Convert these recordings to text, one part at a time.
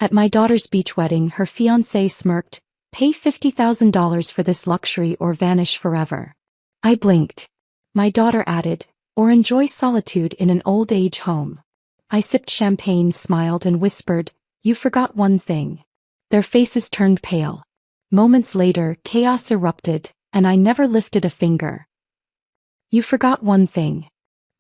At my daughter's beach wedding, her fiancé smirked, "Pay $50,000 for this luxury or vanish forever." I blinked. My daughter added, "Or enjoy solitude in an old age home." I sipped champagne, smiled, and whispered, "You forgot one thing." Their faces turned pale. Moments later, chaos erupted, and I never lifted a finger. "You forgot one thing."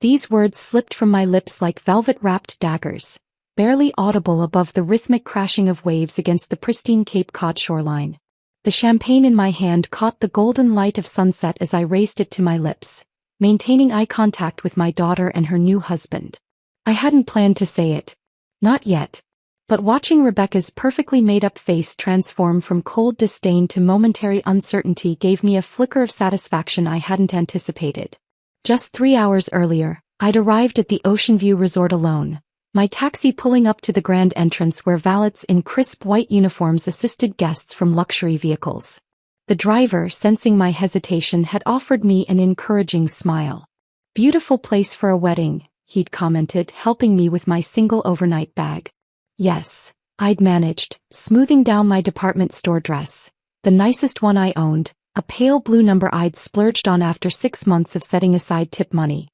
These words slipped from my lips like velvet-wrapped daggers, barely audible above the rhythmic crashing of waves against the pristine Cape Cod shoreline. The champagne in my hand caught the golden light of sunset as I raised it to my lips, maintaining eye contact with my daughter and her new husband. I hadn't planned to say it. Not yet. But watching Rebecca's perfectly made-up face transform from cold disdain to momentary uncertainty gave me a flicker of satisfaction I hadn't anticipated. Just 3 hours earlier, I'd arrived at the Ocean View Resort alone, my taxi pulling up to the grand entrance where valets in crisp white uniforms assisted guests from luxury vehicles. The driver, sensing my hesitation, had offered me an encouraging smile. "Beautiful place for a wedding," he'd commented, helping me with my single overnight bag. Yes, I'd managed, smoothing down my department store dress, the nicest one I owned, a pale blue number I'd splurged on after 6 months of setting aside tip money.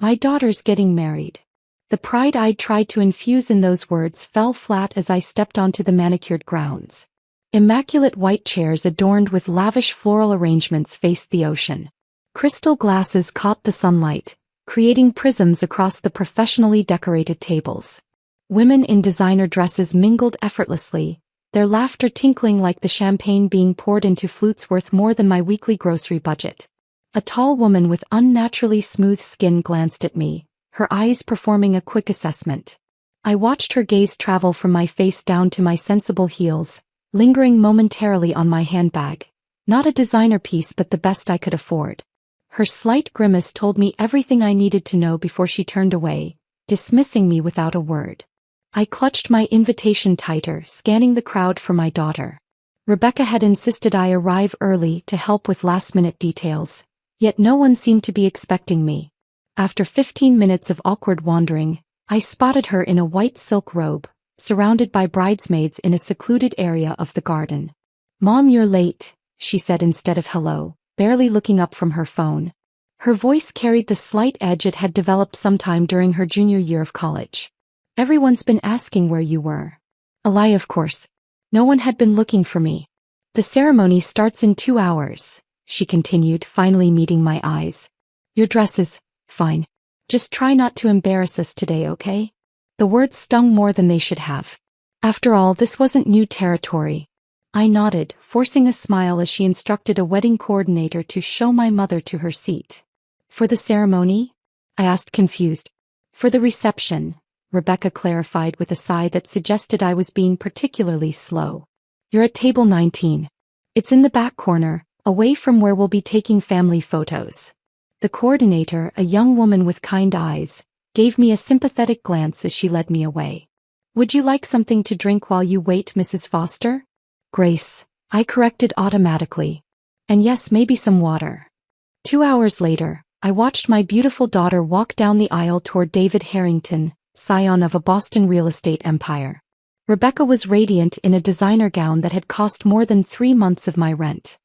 My daughter's getting married. The pride I'd tried to infuse in those words fell flat as I stepped onto the manicured grounds. Immaculate white chairs adorned with lavish floral arrangements faced the ocean. Crystal glasses caught the sunlight, creating prisms across the professionally decorated tables. Women in designer dresses mingled effortlessly, their laughter tinkling like the champagne being poured into flutes worth more than my weekly grocery budget. A tall woman with unnaturally smooth skin glanced at me, her eyes performing a quick assessment. I watched her gaze travel from my face down to my sensible heels, lingering momentarily on my handbag. Not a designer piece but the best I could afford. Her slight grimace told me everything I needed to know before she turned away, dismissing me without a word. I clutched my invitation tighter, scanning the crowd for my daughter. Rebecca had insisted I arrive early to help with last-minute details, yet no one seemed to be expecting me. After 15 minutes of awkward wandering, I spotted her in a white silk robe, surrounded by bridesmaids in a secluded area of the garden. "Mom, you're late," she said instead of hello, barely looking up from her phone. Her voice carried the slight edge it had developed sometime during her junior year of college. "Everyone's been asking where you were." A lie, of course. No one had been looking for me. "The ceremony starts in 2 hours, she continued, finally meeting my eyes. "Your dress is fine. Just try not to embarrass us today, okay?" The words stung more than they should have. After all, this wasn't new territory. I nodded, forcing a smile as she instructed a wedding coordinator to show my mother to her seat. "For the ceremony?" I asked, confused. "For the reception," Rebecca clarified with a sigh that suggested I was being particularly slow. "You're at table 19. It's in the back corner, away from where we'll be taking family photos." The coordinator, a young woman with kind eyes, gave me a sympathetic glance as she led me away. "Would you like something to drink while you wait, Mrs. Foster?" "Grace," I corrected automatically. "And yes, maybe some water." 2 hours later, I watched my beautiful daughter walk down the aisle toward David Harrington, scion of a Boston real estate empire. Rebecca was radiant in a designer gown that had cost more than 3 months of my rent.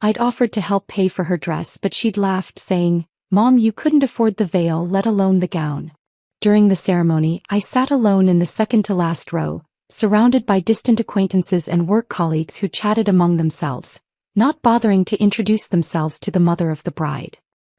I'd offered to help pay for her dress, but she'd laughed, saying, "Mom, you couldn't afford the veil, let alone the gown." During the ceremony, I sat alone in the second-to-last row, surrounded by distant acquaintances and work colleagues who chatted among themselves, not bothering to introduce themselves to the mother of the bride.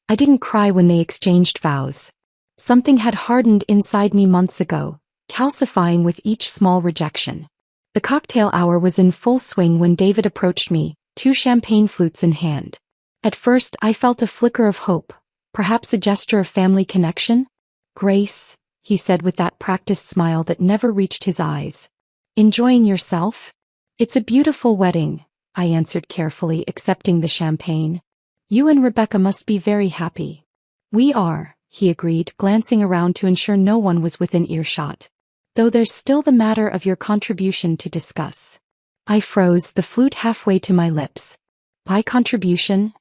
I didn't cry when they exchanged vows. Something had hardened inside me months ago, calcifying with each small rejection. The cocktail hour was in full swing when David approached me, 2 champagne flutes in hand. At first, I felt a flicker of hope, perhaps a gesture of family connection. "Grace," he said with that practiced smile that never reached his eyes. "Enjoying yourself?" "It's a beautiful wedding," I answered carefully, accepting the champagne. "You and Rebecca must be very happy." "We are," he agreed, glancing around to ensure no one was within earshot. "Though there's still the matter of your contribution to discuss." I froze, the flute halfway to my lips. "My contribution?"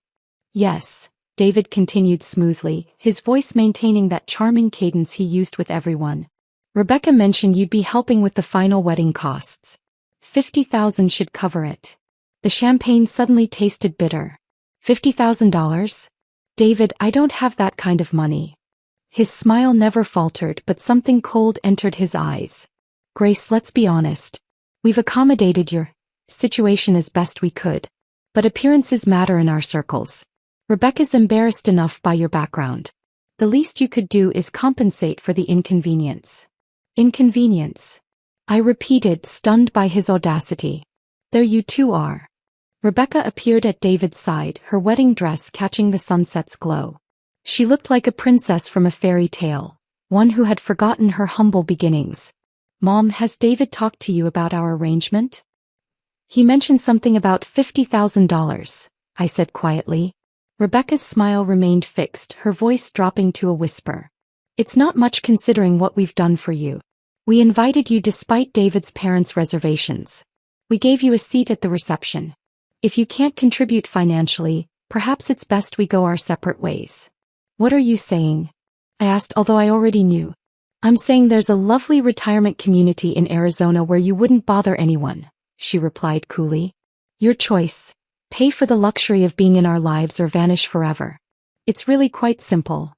"Yes," David continued smoothly, his voice maintaining that charming cadence he used with everyone. "Rebecca mentioned you'd be helping with the final wedding costs. $50,000 should cover it. The champagne suddenly tasted bitter. $50,000? David, I don't have that kind of money. His smile never faltered, but something cold entered his eyes. Grace, let's be honest. We've accommodated your situation as best we could. But appearances matter in our circles. Rebecca's embarrassed enough by your background. The least you could do is compensate for the inconvenience. Inconvenience? I repeated, stunned by his audacity. There you two are. Rebecca appeared at David's side, her wedding dress catching the sunset's glow. She looked like a princess from a fairy tale, one who had forgotten her humble beginnings. Mom, has David talked to you about our arrangement? He mentioned something about $50,000, I said quietly. Rebecca's smile remained fixed, her voice dropping to a whisper. It's not much considering what we've done for you. We invited you despite David's parents' reservations. We gave you a seat at the reception. If you can't contribute financially, perhaps it's best we go our separate ways. What are you saying? I asked, although I already knew. I'm saying there's a lovely retirement community in Arizona where you wouldn't bother anyone, she replied coolly. Your choice. Pay for the luxury of being in our lives or vanish forever. It's really quite simple.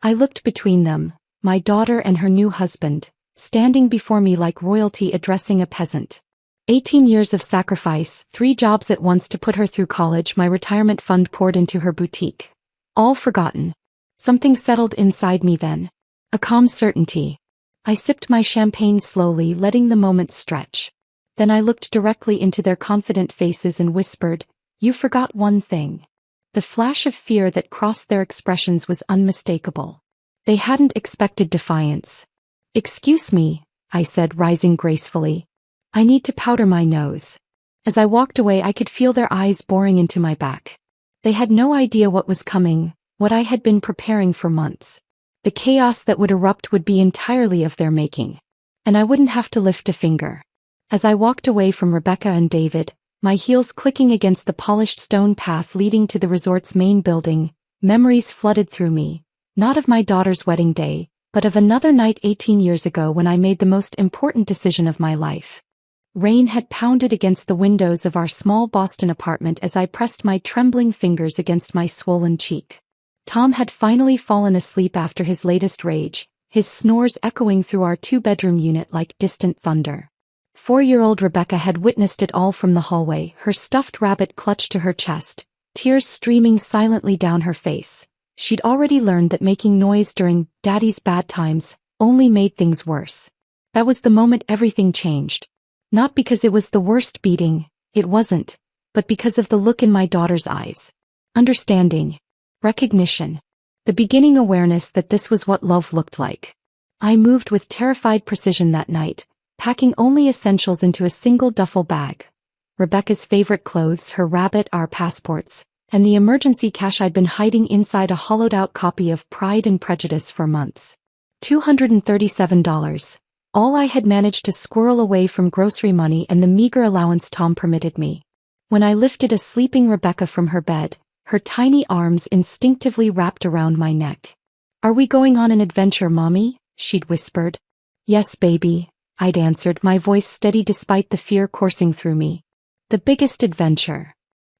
I looked between them, my daughter and her new husband, standing before me like royalty addressing a peasant. 18 years of sacrifice, 3 jobs at once to put her through college, my retirement fund poured into her boutique. All forgotten. Something settled inside me then. A calm certainty. I sipped my champagne slowly, letting the moments stretch. Then I looked directly into their confident faces and whispered, "You forgot one thing." The flash of fear that crossed their expressions was unmistakable. They hadn't expected defiance. "Excuse me," I said, rising gracefully. "I need to powder my nose." As I walked away, I could feel their eyes boring into my back. They had no idea what was coming, what I had been preparing for months. The chaos that would erupt would be entirely of their making. And I wouldn't have to lift a finger. As I walked away from Rebecca and David, my heels clicking against the polished stone path leading to the resort's main building, memories flooded through me, not of my daughter's wedding day, but of another night 18 years ago when I made the most important decision of my life. Rain had pounded against the windows of our small Boston apartment as I pressed my trembling fingers against my swollen cheek. Tom had finally fallen asleep after his latest rage, his snores echoing through our 2-bedroom unit like distant thunder. 4-year-old Rebecca had witnessed it all from the hallway, her stuffed rabbit clutched to her chest, tears streaming silently down her face. She'd already learned that making noise during Daddy's bad times only made things worse. That was the moment everything changed. Not because it was the worst beating, it wasn't, but because of the look in my daughter's eyes. Understanding. Recognition. The beginning awareness that this was what love looked like. I moved with terrified precision that night, packing only essentials into a single duffel bag. Rebecca's favorite clothes, her rabbit, our passports, and the emergency cash I'd been hiding inside a hollowed-out copy of Pride and Prejudice for months. $237. All I had managed to squirrel away from grocery money and the meager allowance Tom permitted me. When I lifted a sleeping Rebecca from her bed, her tiny arms instinctively wrapped around my neck. "Are we going on an adventure, Mommy?" she'd whispered. "Yes, baby," I'd answered, my voice steady despite the fear coursing through me. "The biggest adventure."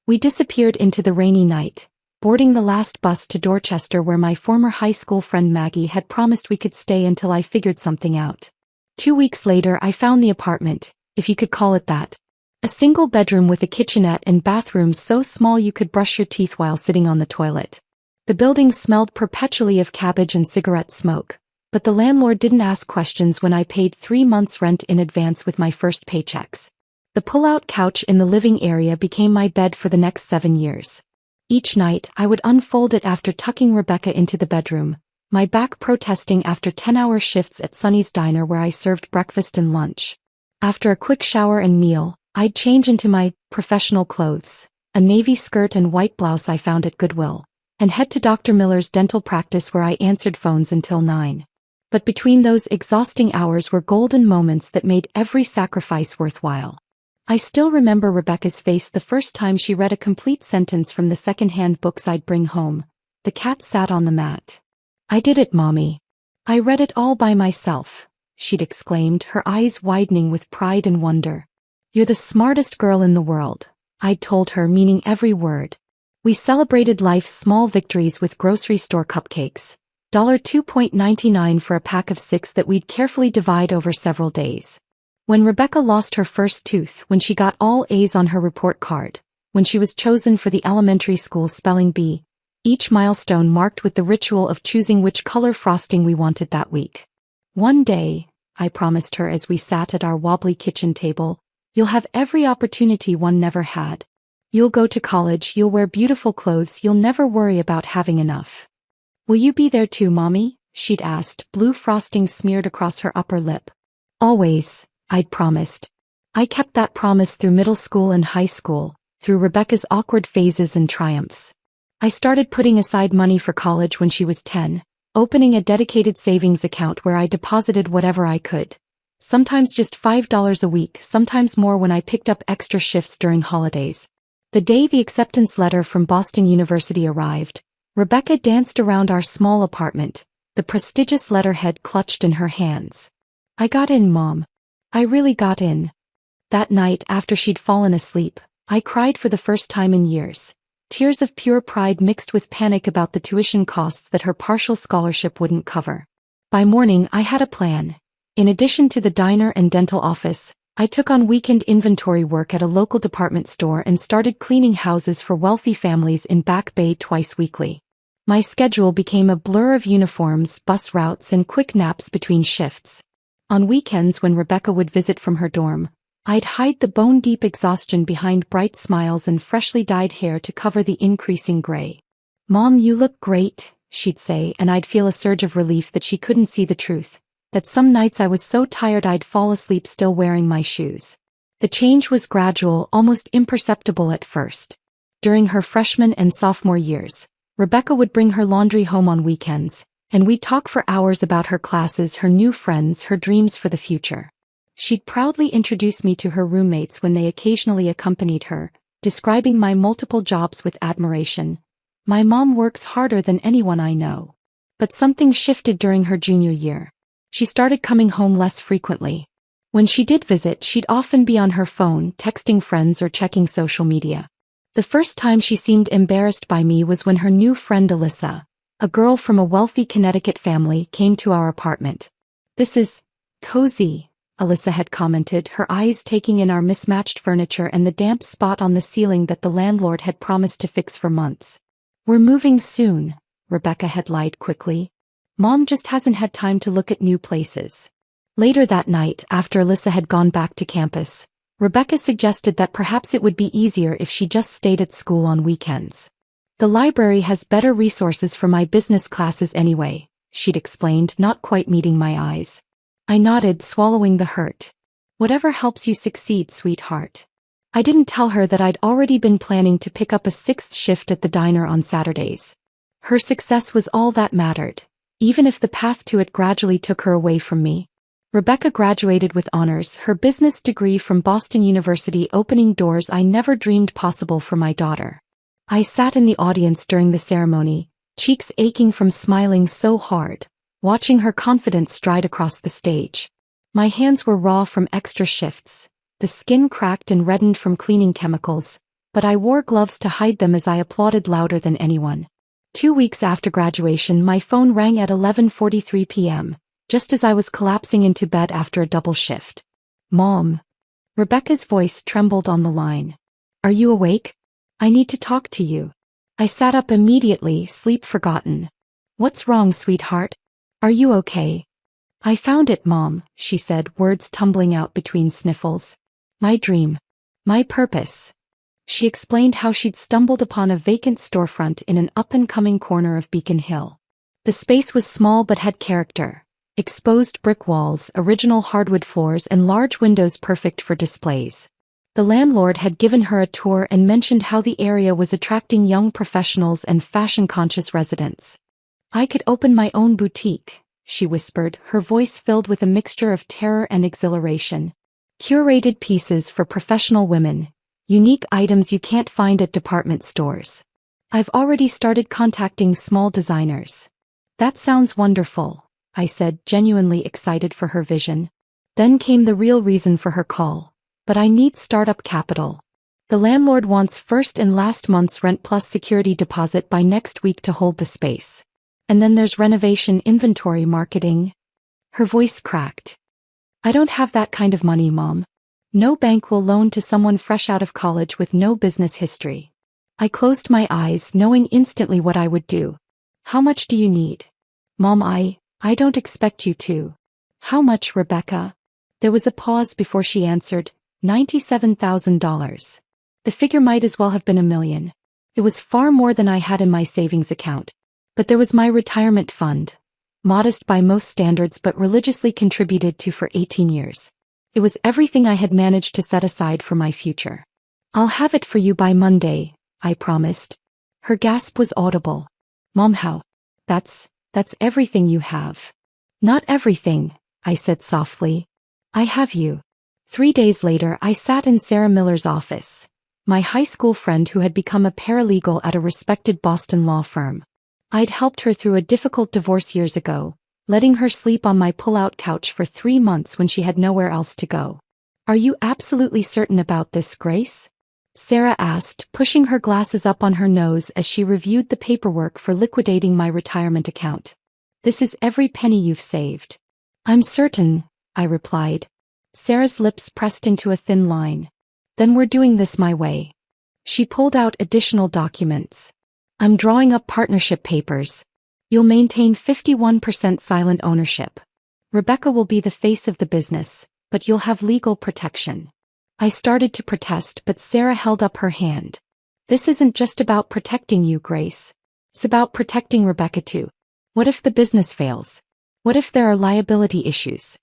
We disappeared into the rainy night, boarding the last bus to Dorchester where my former high school friend Maggie had promised we could stay until I figured something out. 2 weeks later I found the apartment, if you could call it that. A single bedroom with a kitchenette and bathrooms so small you could brush your teeth while sitting on the toilet. The building smelled perpetually of cabbage and cigarette smoke, but the landlord didn't ask questions when I paid 3 months' rent in advance with my first paychecks. The pull-out couch in the living area became my bed for the next 7 years. Each night I would unfold it after tucking Rebecca into the bedroom, my back protesting after 10-hour shifts at Sonny's Diner where I served breakfast and lunch. After a quick shower and meal, I'd change into my professional clothes, a navy skirt and white blouse I found at Goodwill, and head to Dr. Miller's dental practice where I answered phones until 9. But between those exhausting hours were golden moments that made every sacrifice worthwhile. I still remember Rebecca's face the first time she read a complete sentence from the second-hand books I'd bring home. The cat sat on the mat. "I did it, Mommy. I read it all by myself," she'd exclaimed, her eyes widening with pride and wonder. You're the smartest girl in the world, I'd told her, meaning every word. We celebrated life's small victories with grocery store cupcakes. $2.99 for a pack of 6 that we'd carefully divide over several days. When Rebecca lost her first tooth, when she got all A's on her report card, when she was chosen for the elementary school spelling bee, each milestone marked with the ritual of choosing which color frosting we wanted that week. One day, I promised her as we sat at our wobbly kitchen table, you'll have every opportunity one never had. You'll go to college, you'll wear beautiful clothes, you'll never worry about having enough. Will you be there too, Mommy? She'd asked, blue frosting smeared across her upper lip. Always, I'd promised. I kept that promise through middle school and high school, through Rebecca's awkward phases and triumphs. I started putting aside money for college when she was 10, opening a dedicated savings account where I deposited whatever I could. Sometimes just $5 a week, sometimes more when I picked up extra shifts during holidays. The day the acceptance letter from Boston University arrived, Rebecca danced around our small apartment, the prestigious letterhead clutched in her hands. I got in, Mom. I really got in. That night, after she'd fallen asleep, I cried for the first time in years. Tears of pure pride mixed with panic about the tuition costs that her partial scholarship wouldn't cover. By morning, I had a plan. In addition to the diner and dental office, I took on weekend inventory work at a local department store and started cleaning houses for wealthy families in Back Bay twice weekly. My schedule became a blur of uniforms, bus routes, and quick naps between shifts. On weekends when Rebecca would visit from her dorm, I'd hide the bone-deep exhaustion behind bright smiles and freshly dyed hair to cover the increasing gray. Mom, you look great, she'd say, and I'd feel a surge of relief that she couldn't see the truth. That some nights I was so tired I'd fall asleep still wearing my shoes. The change was gradual, almost imperceptible at first. During her freshman and sophomore years, Rebecca would bring her laundry home on weekends, and we'd talk for hours about her classes, her new friends, her dreams for the future. She'd proudly introduce me to her roommates when they occasionally accompanied her, describing my multiple jobs with admiration. My mom works harder than anyone I know. But something shifted during her junior year. She started coming home less frequently. When she did visit, she'd often be on her phone, texting friends or checking social media. The first time she seemed embarrassed by me was when her new friend Alyssa, a girl from a wealthy Connecticut family, came to our apartment. "This is cozy," Alyssa had commented, her eyes taking in our mismatched furniture and the damp spot on the ceiling that the landlord had promised to fix for months. "We're moving soon," Rebecca had lied quickly. "Mom just hasn't had time to look at new places." Later that night, after Alyssa had gone back to campus, Rebecca suggested that perhaps it would be easier if she just stayed at school on weekends. "The library has better resources for my business classes anyway," she'd explained, not quite meeting my eyes. I nodded, swallowing the hurt. "Whatever helps you succeed, sweetheart." I didn't tell her that I'd already been planning to pick up a 6th shift at the diner on Saturdays. Her success was all that mattered, even if the path to it gradually took her away from me. Rebecca graduated with honors, her business degree from Boston University opening doors I never dreamed possible for my daughter. I sat in the audience during the ceremony, cheeks aching from smiling so hard, watching her confidence stride across the stage. My hands were raw from extra shifts, the skin cracked and reddened from cleaning chemicals, but I wore gloves to hide them as I applauded louder than anyone. 2 weeks after graduation, my phone rang at 11:43 p.m., just as I was collapsing into bed after a double shift. "Mom." Rebecca's voice trembled on the line. "Are you awake? I need to talk to you." I sat up immediately, sleep forgotten. "What's wrong, sweetheart? Are you okay?" "I found it, Mom," she said, words tumbling out between sniffles. "My dream. My purpose." She explained how she'd stumbled upon a vacant storefront in an up-and-coming corner of Beacon Hill. The space was small but had character. Exposed brick walls, original hardwood floors, and large windows perfect for displays. The landlord had given her a tour and mentioned how the area was attracting young professionals and fashion-conscious residents. "I could open my own boutique," she whispered, her voice filled with a mixture of terror and exhilaration. "Curated pieces for professional women. Unique items you can't find at department stores. I've already started contacting small designers." "That sounds wonderful," I said, genuinely excited for her vision. Then came the real reason for her call. But I need startup capital. The landlord wants first and last month's rent plus security deposit by next week to hold the space. And then there's renovation, inventory, marketing. Her voice cracked. I don't have that kind of money, Mom. No bank will loan to someone fresh out of college with no business history. I closed my eyes, knowing instantly what I would do. How much do you need? Mom, I don't expect you to. How much, Rebecca? There was a pause before she answered, $97,000. The figure might as well have been $1 million. It was far more than I had in my savings account. But there was my retirement fund. Modest by most standards but religiously contributed to for 18 years. It was everything I had managed to set aside for my future. I'll have it for you by Monday, I promised. Her gasp was audible. Mom, how? That's everything you have. Not everything, I said softly. I have you. 3 days later I sat in Sarah Miller's office, my high school friend who had become a paralegal at a respected Boston law firm. I'd helped her through a difficult divorce years ago, letting her sleep on my pull-out couch for 3 months when she had nowhere else to go. Are you absolutely certain about this, Grace? Sarah asked, pushing her glasses up on her nose as she reviewed the paperwork for liquidating my retirement account. This is every penny you've saved. I'm certain, I replied. Sarah's lips pressed into a thin line. Then we're doing this my way. She pulled out additional documents. I'm drawing up partnership papers. You'll maintain 51% silent ownership. Rebecca will be the face of the business, but you'll have legal protection. I started to protest, but Sarah held up her hand. This isn't just about protecting you, Grace. It's about protecting Rebecca too. What if the business fails? What if there are liability issues?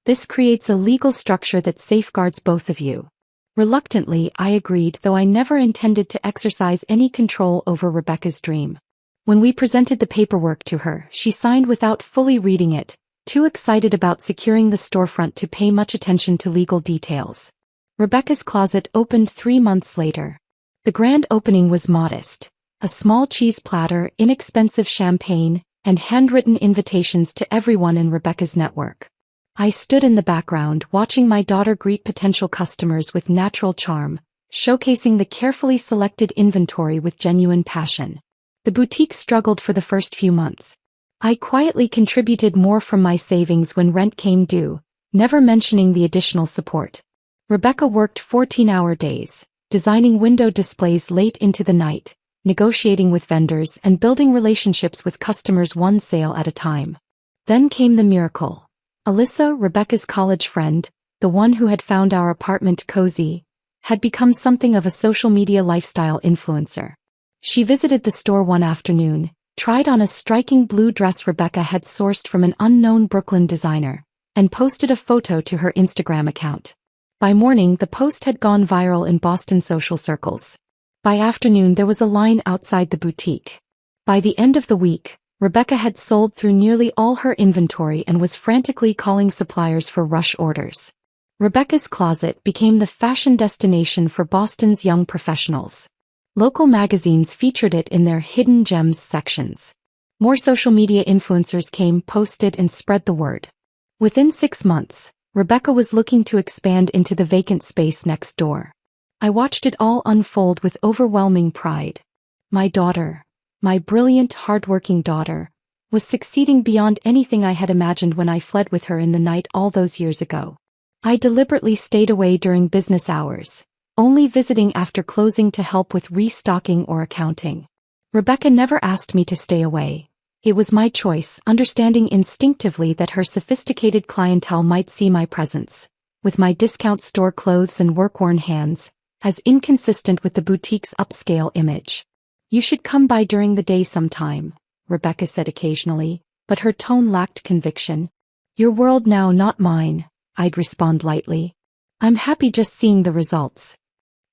This creates a legal structure that safeguards both of you. Reluctantly, I agreed, though I never intended to exercise any control over Rebecca's dream. When we presented the paperwork to her, she signed without fully reading it, too excited about securing the storefront to pay much attention to legal details. Rebecca's closet opened 3 months later. The grand opening was modest. A small cheese platter, inexpensive champagne, and handwritten invitations to everyone in Rebecca's network. I stood in the background watching my daughter greet potential customers with natural charm, showcasing the carefully selected inventory with genuine passion. The boutique struggled for the first few months. I quietly contributed more from my savings when rent came due, never mentioning the additional support. Rebecca worked 14-hour days, designing window displays late into the night, negotiating with vendors and building relationships with customers one sale at a time. Then came the miracle. Alyssa, Rebecca's college friend, the one who had found our apartment cozy, had become something of a social media lifestyle influencer. She visited the store one afternoon, tried on a striking blue dress Rebecca had sourced from an unknown Brooklyn designer, and posted a photo to her Instagram account. By morning, the post had gone viral in Boston social circles. By afternoon, there was a line outside the boutique. By the end of the week, Rebecca had sold through nearly all her inventory and was frantically calling suppliers for rush orders. Rebecca's closet became the fashion destination for Boston's young professionals. Local magazines featured it in their hidden gems sections. More social media influencers came, posted, and spread the word. Within 6 months, Rebecca was looking to expand into the vacant space next door. I watched it all unfold with overwhelming pride. My daughter, my brilliant, hardworking daughter, was succeeding beyond anything I had imagined when I fled with her in the night all those years ago. I deliberately stayed away during business hours, only visiting after closing to help with restocking or accounting. Rebecca never asked me to stay away. It was my choice, understanding instinctively that her sophisticated clientele might see my presence, with my discount store clothes and work-worn hands, as inconsistent with the boutique's upscale image. You should come by during the day sometime, Rebecca said occasionally, but her tone lacked conviction. Your world now, not mine, I'd respond lightly. I'm happy just seeing the results.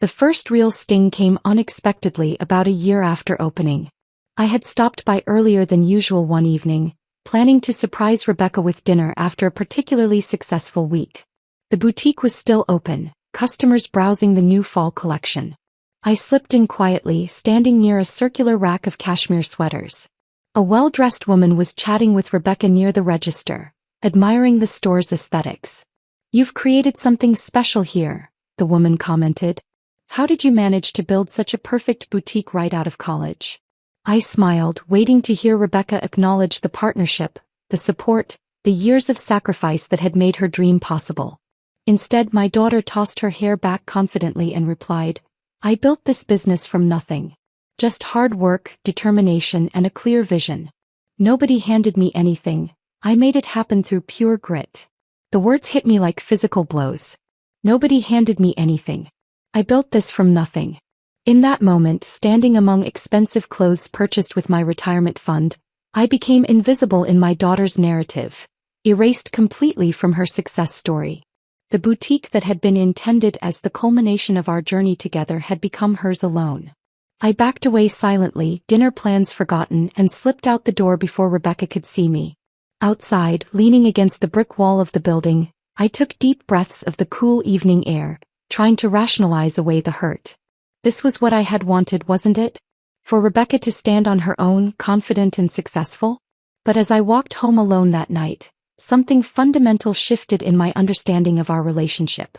The first real sting came unexpectedly about a year after opening. I had stopped by earlier than usual one evening, planning to surprise Rebecca with dinner after a particularly successful week. The boutique was still open, customers browsing the new fall collection. I slipped in quietly, standing near a circular rack of cashmere sweaters. A well-dressed woman was chatting with Rebecca near the register, admiring the store's aesthetics. You've created something special here, the woman commented. How did you manage to build such a perfect boutique right out of college? I smiled, waiting to hear Rebecca acknowledge the partnership, the support, the years of sacrifice that had made her dream possible. Instead, my daughter tossed her hair back confidently and replied, I built this business from nothing. Just hard work, determination, and a clear vision. Nobody handed me anything. I made it happen through pure grit. The words hit me like physical blows. Nobody handed me anything. I built this from nothing. In that moment, standing among expensive clothes purchased with my retirement fund, I became invisible in my daughter's narrative, erased completely from her success story. The boutique that had been intended as the culmination of our journey together had become hers alone. I backed away silently, dinner plans forgotten, and slipped out the door before Rebecca could see me. Outside, leaning against the brick wall of the building, I took deep breaths of the cool evening air, trying to rationalize away the hurt. This was what I had wanted, wasn't it? For Rebecca to stand on her own, confident and successful? But as I walked home alone that night, something fundamental shifted in my understanding of our relationship.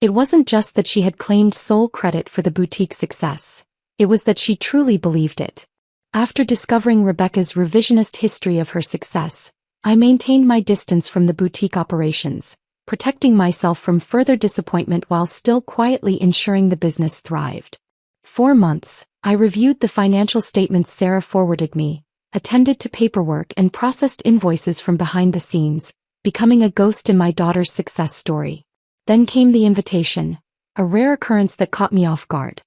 It wasn't just that she had claimed sole credit for the boutique success. It was that she truly believed it. After discovering Rebecca's revisionist history of her success, I maintained my distance from the boutique operations, protecting myself from further disappointment while still quietly ensuring the business thrived. 4 months, I reviewed the financial statements Sarah forwarded me, attended to paperwork and processed invoices from behind the scenes, becoming a ghost in my daughter's success story. Then came the invitation, a rare occurrence that caught me off guard.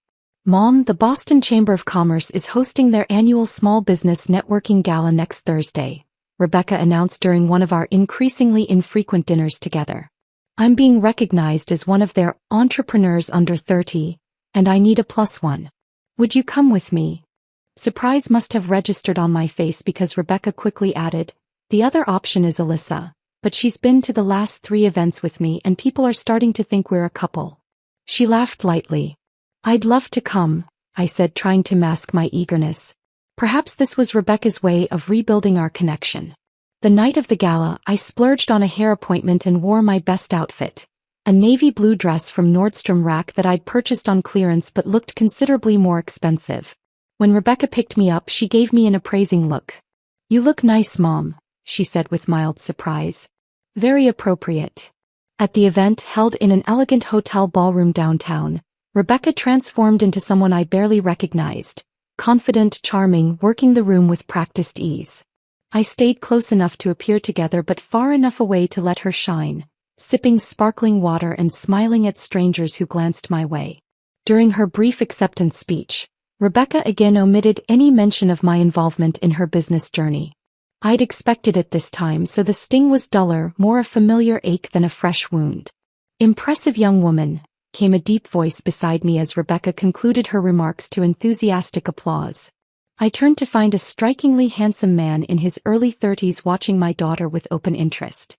Mom, the Boston Chamber of Commerce is hosting their annual Small Business Networking Gala next Thursday, Rebecca announced during one of our increasingly infrequent dinners together. I'm being recognized as one of their entrepreneurs under 30, and I need a +1. Would you come with me? Surprise must have registered on my face because Rebecca quickly added, the other option is Alyssa, but she's been to the last 3 events with me and people are starting to think we're a couple. She laughed lightly. I'd love to come, I said, trying to mask my eagerness. Perhaps this was Rebecca's way of rebuilding our connection. The night of the gala, I splurged on a hair appointment and wore my best outfit, a navy blue dress from Nordstrom Rack that I'd purchased on clearance but looked considerably more expensive. When Rebecca picked me up, she gave me an appraising look. You look nice, Mom, she said with mild surprise. Very appropriate. At the event held in an elegant hotel ballroom downtown, Rebecca transformed into someone I barely recognized, confident, charming, working the room with practiced ease. I stayed close enough to appear together but far enough away to let her shine, sipping sparkling water and smiling at strangers who glanced my way. During her brief acceptance speech, Rebecca again omitted any mention of my involvement in her business journey. I'd expected it this time, so the sting was duller, more a familiar ache than a fresh wound. Impressive young woman, came a deep voice beside me as Rebecca concluded her remarks to enthusiastic applause. I turned to find a strikingly handsome man in his early 30s watching my daughter with open interest.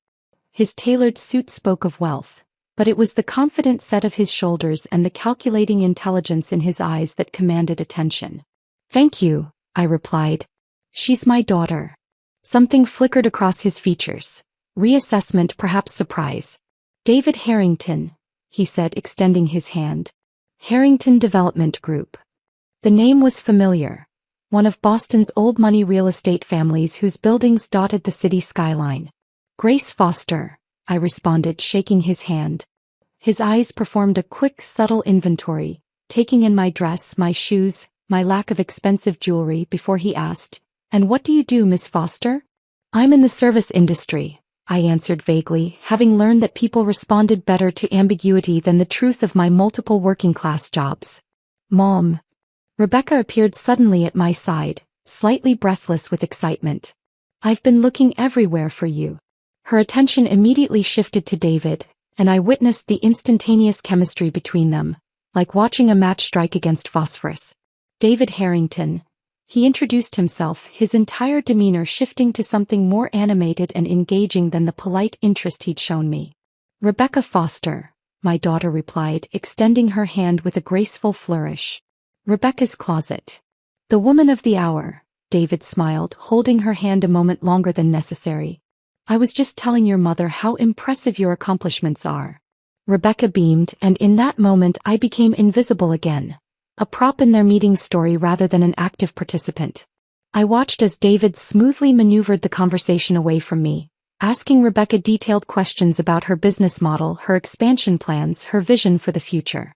His tailored suit spoke of wealth, but it was the confident set of his shoulders and the calculating intelligence in his eyes that commanded attention. Thank you, I replied. She's my daughter. Something flickered across his features. Reassessment, perhaps surprise. David Harrington, he said, extending his hand. Harrington Development Group. The name was familiar. One of Boston's old money real estate families whose buildings dotted the city skyline. Grace Foster, I responded, shaking his hand. His eyes performed a quick, subtle inventory, taking in my dress, my shoes, my lack of expensive jewelry before he asked, "And what do you do, Miss Foster?" "I'm in the service industry," I answered vaguely, having learned that people responded better to ambiguity than the truth of my multiple working-class jobs. "Mom." Rebecca appeared suddenly at my side, slightly breathless with excitement. "I've been looking everywhere for you." Her attention immediately shifted to David, and I witnessed the instantaneous chemistry between them, like watching a match strike against phosphorus. David Harrington. He introduced himself, his entire demeanor shifting to something more animated and engaging than the polite interest he'd shown me. "Rebecca Foster," my daughter replied, extending her hand with a graceful flourish. "Rebecca's closet." "The woman of the hour," David smiled, holding her hand a moment longer than necessary. "I was just telling your mother how impressive your accomplishments are." Rebecca beamed, and in that moment I became invisible again. A prop in their meeting story rather than an active participant. I watched as David smoothly maneuvered the conversation away from me, asking Rebecca detailed questions about her business model, her expansion plans, her vision for the future.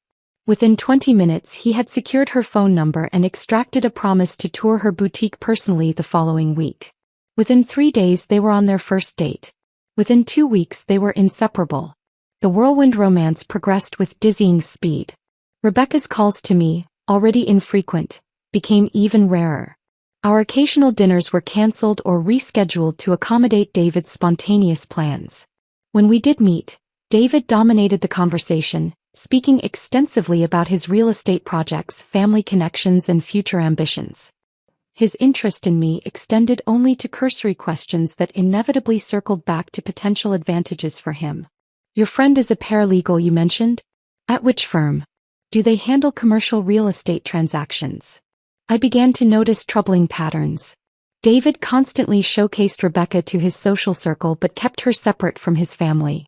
Within 20 minutes he had secured her phone number and extracted a promise to tour her boutique personally the following week. Within 3 days they were on their first date. Within 2 weeks they were inseparable. The whirlwind romance progressed with dizzying speed. Rebecca's calls to me, already infrequent, became even rarer. Our occasional dinners were cancelled or rescheduled to accommodate David's spontaneous plans. When we did meet, David dominated the conversation, speaking extensively about his real estate projects, family connections, and future ambitions. His interest in me extended only to cursory questions that inevitably circled back to potential advantages for him. Your friend is a paralegal, you mentioned? At which firm? Do they handle commercial real estate transactions? I began to notice troubling patterns. David constantly showcased Rebecca to his social circle but kept her separate from his family.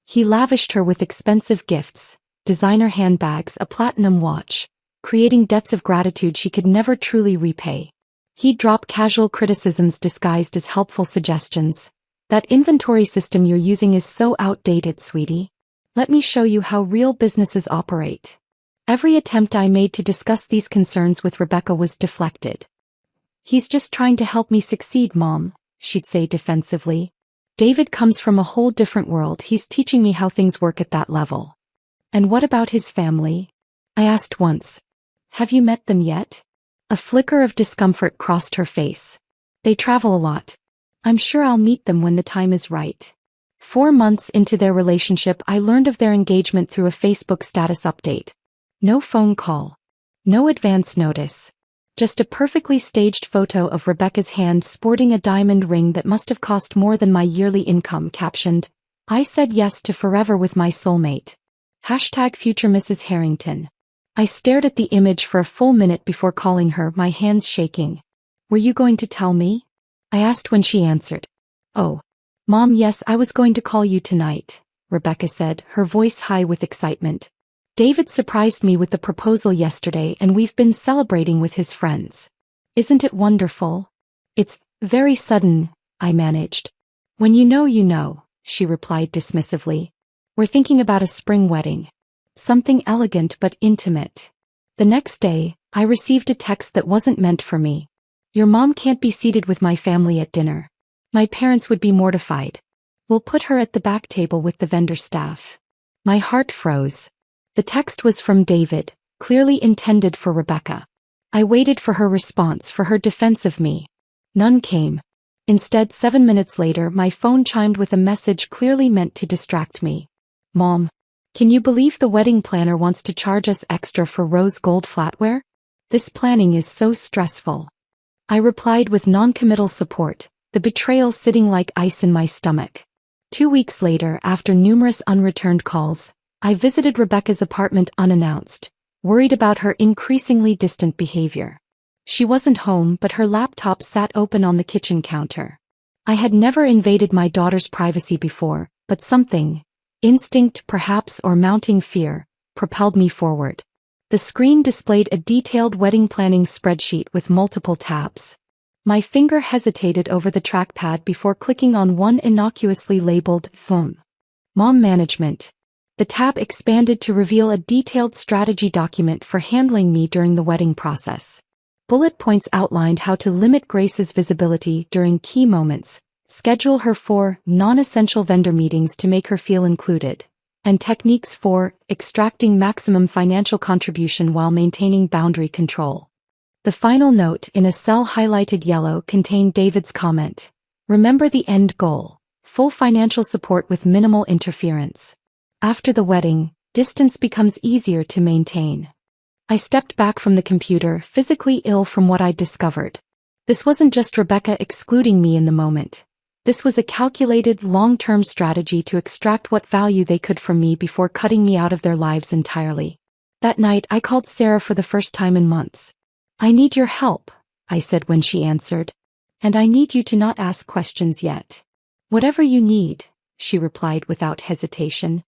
He lavished her with expensive gifts, designer handbags, a platinum watch, creating debts of gratitude she could never truly repay. He'd drop casual criticisms disguised as helpful suggestions. That inventory system you're using is so outdated, sweetie. Let me show you how real businesses operate. Every attempt I made to discuss these concerns with Rebecca was deflected. He's just trying to help me succeed, Mom, she'd say defensively. David comes from a whole different world. He's teaching me how things work at that level. And what about his family? I asked once. Have you met them yet? A flicker of discomfort crossed her face. They travel a lot. I'm sure I'll meet them when the time is right. 4 months into their relationship, I learned of their engagement through a Facebook status update. No phone call. No advance notice. Just a perfectly staged photo of Rebecca's hand sporting a diamond ring that must have cost more than my yearly income, captioned, I said yes to forever with my soulmate. #future Mrs. Harrington. I stared at the image for a full minute before calling her, my hands shaking. Were you going to tell me? I asked when she answered. Oh, Mom, yes, I was going to call you tonight, Rebecca said, her voice high with excitement. David surprised me with the proposal yesterday and we've been celebrating with his friends. Isn't it wonderful? It's very sudden, I managed. When you know, she replied dismissively. We're thinking about a spring wedding. Something elegant but intimate. The next day, I received a text that wasn't meant for me. Your mom can't be seated with my family at dinner. My parents would be mortified. We'll put her at the back table with the vendor staff. My heart froze. The text was from David, clearly intended for Rebecca. I waited for her response, for her defense of me. None came. Instead, 7 minutes later, my phone chimed with a message clearly meant to distract me. Mom, can you believe the wedding planner wants to charge us extra for rose gold flatware? This planning is so stressful. I replied with non-committal support, the betrayal sitting like ice in my stomach. 2 weeks later, after numerous unreturned calls, I visited Rebecca's apartment unannounced, worried about her increasingly distant behavior. She wasn't home, but her laptop sat open on the kitchen counter. I had never invaded my daughter's privacy before, but something, instinct perhaps or mounting fear, propelled me forward. The screen displayed a detailed wedding planning spreadsheet with multiple tabs. My finger hesitated over the trackpad before clicking on one innocuously labeled Phone. Mom Management. The tab expanded to reveal a detailed strategy document for handling me during the wedding process. Bullet points outlined how to limit Grace's visibility during key moments, schedule her for non-essential vendor meetings to make her feel included, and techniques for extracting maximum financial contribution while maintaining boundary control. The final note in a cell highlighted yellow contained David's comment. Remember the end goal, full financial support with minimal interference. After the wedding, distance becomes easier to maintain. I stepped back from the computer, physically ill from what I'd discovered. This wasn't just Rebecca excluding me in the moment. This was a calculated, long-term strategy to extract what value they could from me before cutting me out of their lives entirely. That night, I called Sarah for the first time in months. I need your help, I said when she answered. And I need you to not ask questions yet. Whatever you need, she replied without hesitation.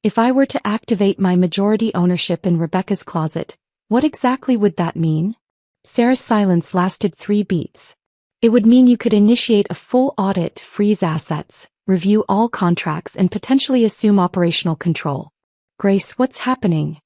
If I were to activate my majority ownership in Rebecca's closet, what exactly would that mean? Sarah's silence lasted 3 beats. It would mean you could initiate a full audit, freeze assets, review all contracts, and potentially assume operational control. Grace, what's happening?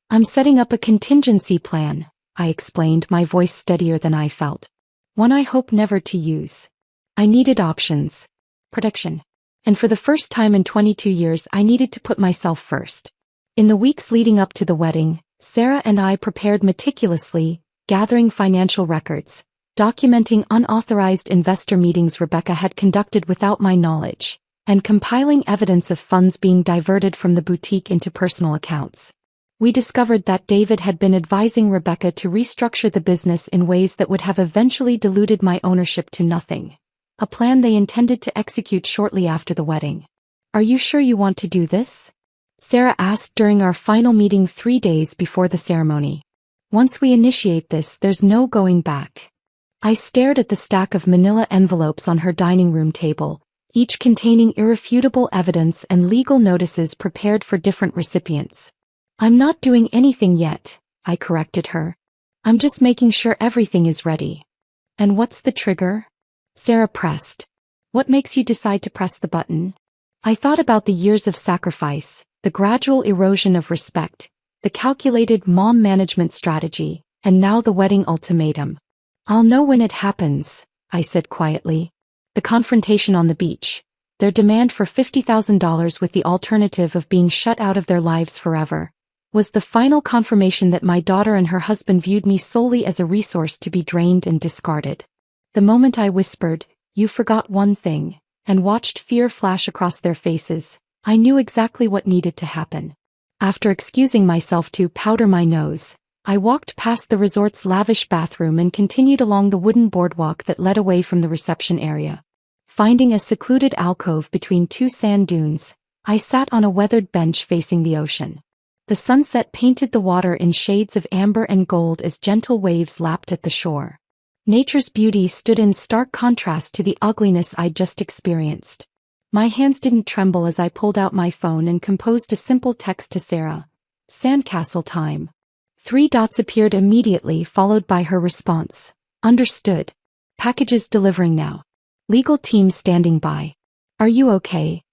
I'm setting up a contingency plan, I explained, my voice steadier than I felt. One I hope never to use. I needed options. Protection. And for the first time in 22 years, I needed to put myself first. In the weeks leading up to the wedding, Sarah and I prepared meticulously, gathering financial records, documenting unauthorized investor meetings Rebecca had conducted without my knowledge, and compiling evidence of funds being diverted from the boutique into personal accounts. We discovered that David had been advising Rebecca to restructure the business in ways that would have eventually diluted my ownership to nothing. A plan they intended to execute shortly after the wedding. Are you sure you want to do this? Sarah asked during our final meeting 3 days before the ceremony. Once we initiate this, there's no going back. I stared at the stack of manila envelopes on her dining room table, each containing irrefutable evidence and legal notices prepared for different recipients. I'm not doing anything yet, I corrected her. I'm just making sure everything is ready. And what's the trigger? Sarah pressed. What makes you decide to press the button? I thought about the years of sacrifice, the gradual erosion of respect, the calculated mom management strategy, and now the wedding ultimatum. I'll know when it happens, I said quietly. The confrontation on the beach, their demand for $50,000 with the alternative of being shut out of their lives forever, was the final confirmation that my daughter and her husband viewed me solely as a resource to be drained and discarded. The moment I whispered, "You forgot one thing," and watched fear flash across their faces, I knew exactly what needed to happen. After excusing myself to powder my nose, I walked past the resort's lavish bathroom and continued along the wooden boardwalk that led away from the reception area. Finding a secluded alcove between 2 sand dunes, I sat on a weathered bench facing the ocean. The sunset painted the water in shades of amber and gold as gentle waves lapped at the shore. Nature's beauty stood in stark contrast to the ugliness I'd just experienced. My hands didn't tremble as I pulled out my phone and composed a simple text to Sarah. Sandcastle time. 3 dots appeared immediately, followed by her response. Understood. Packages delivering now. Legal team standing by. Are you okay?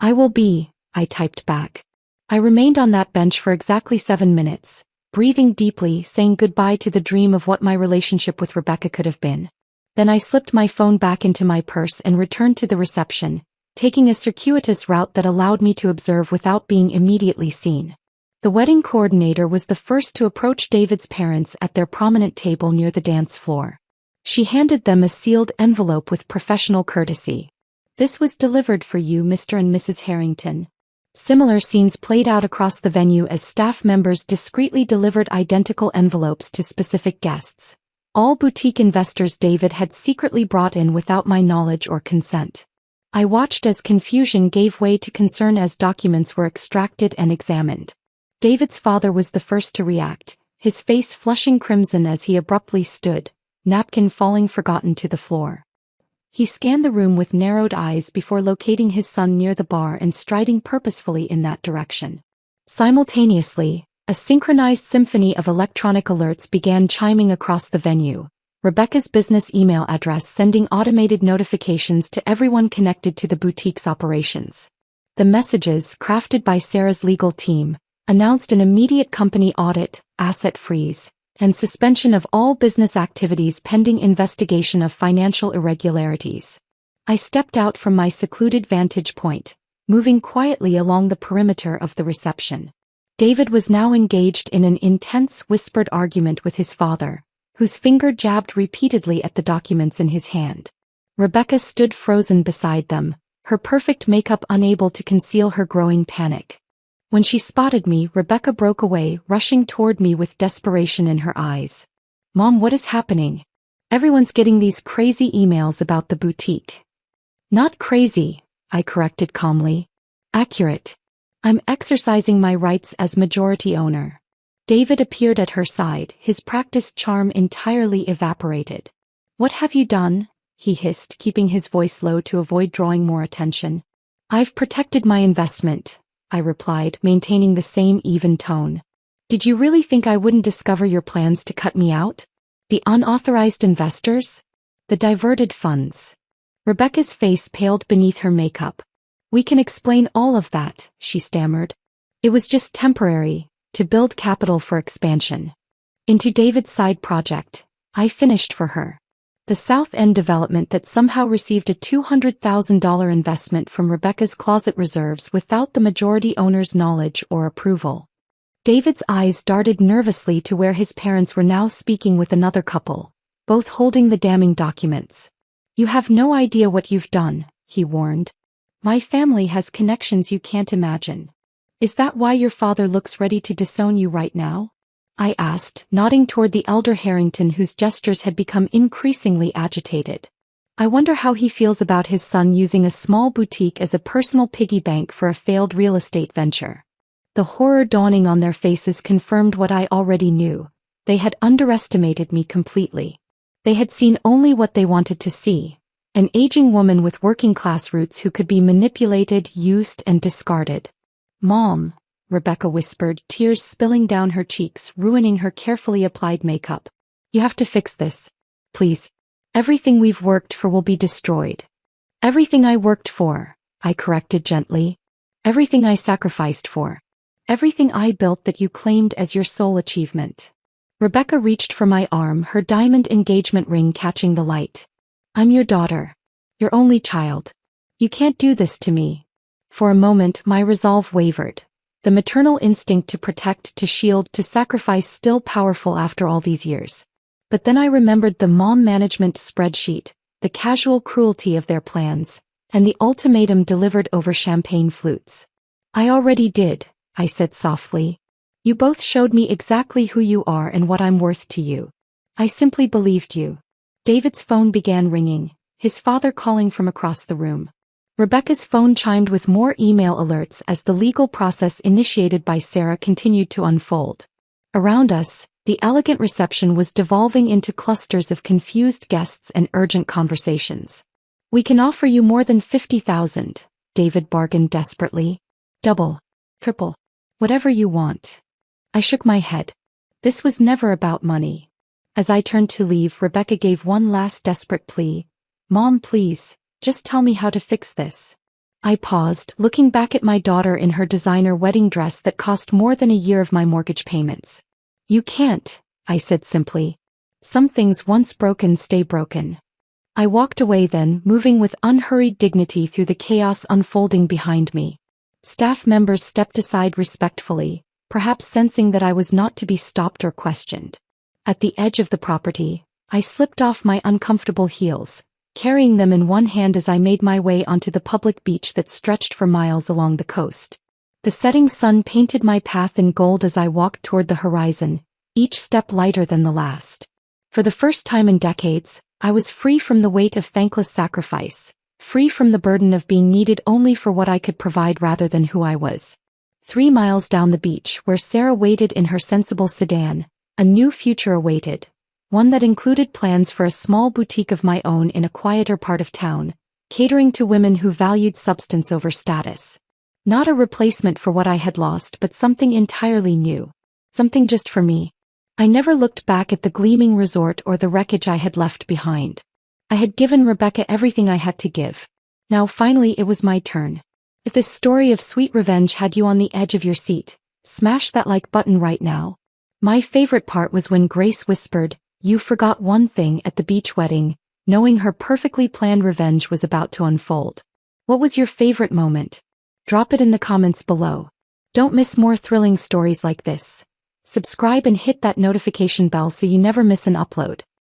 I will be, I typed back. I remained on that bench for exactly 7 minutes, breathing deeply, saying goodbye to the dream of what my relationship with Rebecca could have been. Then I slipped my phone back into my purse and returned to the reception, taking a circuitous route that allowed me to observe without being immediately seen. The wedding coordinator was the first to approach David's parents at their prominent table near the dance floor. She handed them a sealed envelope with professional courtesy. This was delivered for you, Mr. and Mrs. Harrington. Similar scenes played out across the venue as staff members discreetly delivered identical envelopes to specific guests. All boutique investors David had secretly brought in without my knowledge or consent. I watched as confusion gave way to concern as documents were extracted and examined. David's father was the first to react, his face flushing crimson as he abruptly stood, napkin falling forgotten to the floor. He scanned the room with narrowed eyes before locating his son near the bar and striding purposefully in that direction. Simultaneously, a synchronized symphony of electronic alerts began chiming across the venue, Rebecca's business email address sending automated notifications to everyone connected to the boutique's operations. The messages, crafted by Sarah's legal team, announced an immediate company audit, asset freeze, and suspension of all business activities pending investigation of financial irregularities. I stepped out from my secluded vantage point, moving quietly along the perimeter of the reception. David was now engaged in an intense whispered argument with his father, whose finger jabbed repeatedly at the documents in his hand. Rebecca stood frozen beside them, her perfect makeup unable to conceal her growing panic. When she spotted me, Rebecca broke away, rushing toward me with desperation in her eyes. Mom, what is happening? Everyone's getting these crazy emails about the boutique. Not crazy, I corrected calmly. Accurate. I'm exercising my rights as majority owner. David appeared at her side, his practiced charm entirely evaporated. What have you done? He hissed, keeping his voice low to avoid drawing more attention. I've protected my investment, I replied, maintaining the same even tone. Did you really think I wouldn't discover your plans to cut me out? The unauthorized investors? The diverted funds? Rebecca's face paled beneath her makeup. We can explain all of that, she stammered. It was just temporary, to build capital for expansion. Into David's side project, I finished for her. The South End development that somehow received a $200,000 investment from Rebecca's closet reserves without the majority owner's knowledge or approval. David's eyes darted nervously to where his parents were now speaking with another couple, both holding the damning documents. You have no idea what you've done, he warned. My family has connections you can't imagine. Is that why your father looks ready to disown you right now? I asked, nodding toward the elder Harrington whose gestures had become increasingly agitated. I wonder how he feels about his son using a small boutique as a personal piggy bank for a failed real estate venture. The horror dawning on their faces confirmed what I already knew. They had underestimated me completely. They had seen only what they wanted to see. An aging woman with working-class roots who could be manipulated, used, and discarded. Mom, Rebecca whispered, tears spilling down her cheeks, ruining her carefully applied makeup. You have to fix this. Please. Everything we've worked for will be destroyed. Everything I worked for, I corrected gently. Everything I sacrificed for. Everything I built that you claimed as your sole achievement. Rebecca reached for my arm, her diamond engagement ring catching the light. I'm your daughter. Your only child. You can't do this to me. For a moment my resolve wavered. The maternal instinct to protect, to shield, to sacrifice still powerful after all these years. But then I remembered the mom management spreadsheet, the casual cruelty of their plans, and the ultimatum delivered over champagne flutes. I already did, I said softly. You both showed me exactly who you are and what I'm worth to you. I simply believed you. David's phone began ringing, his father calling from across the room. Rebecca's phone chimed with more email alerts as the legal process initiated by Sarah continued to unfold. Around us, the elegant reception was devolving into clusters of confused guests and urgent conversations. We can offer you more than $50,000, David bargained desperately. Double. Triple. Whatever you want. I shook my head. This was never about money. As I turned to leave, Rebecca gave one last desperate plea. Mom, please, just tell me how to fix this. I paused, looking back at my daughter in her designer wedding dress that cost more than a year of my mortgage payments. You can't, I said simply. Some things once broken stay broken. I walked away then, moving with unhurried dignity through the chaos unfolding behind me. Staff members stepped aside respectfully, perhaps sensing that I was not to be stopped or questioned. At the edge of the property, I slipped off my uncomfortable heels, carrying them in one hand as I made my way onto the public beach that stretched for miles along the coast. The setting sun painted my path in gold as I walked toward the horizon, each step lighter than the last. For the first time in decades, I was free from the weight of thankless sacrifice, free from the burden of being needed only for what I could provide rather than who I was. 3 miles down the beach, where Sarah waited in her sensible sedan, a new future awaited, one that included plans for a small boutique of my own in a quieter part of town, catering to women who valued substance over status. Not a replacement for what I had lost, but something entirely new. Something just for me. I never looked back at the gleaming resort or the wreckage I had left behind. I had given Rebecca everything I had to give. Now finally it was my turn. If this story of sweet revenge had you on the edge of your seat, smash that like button right now. My favorite part was when Grace whispered, "You forgot one thing" at the beach wedding, knowing her perfectly planned revenge was about to unfold. What was your favorite moment? Drop it in the comments below. Don't miss more thrilling stories like this. Subscribe and hit that notification bell so you never miss an upload.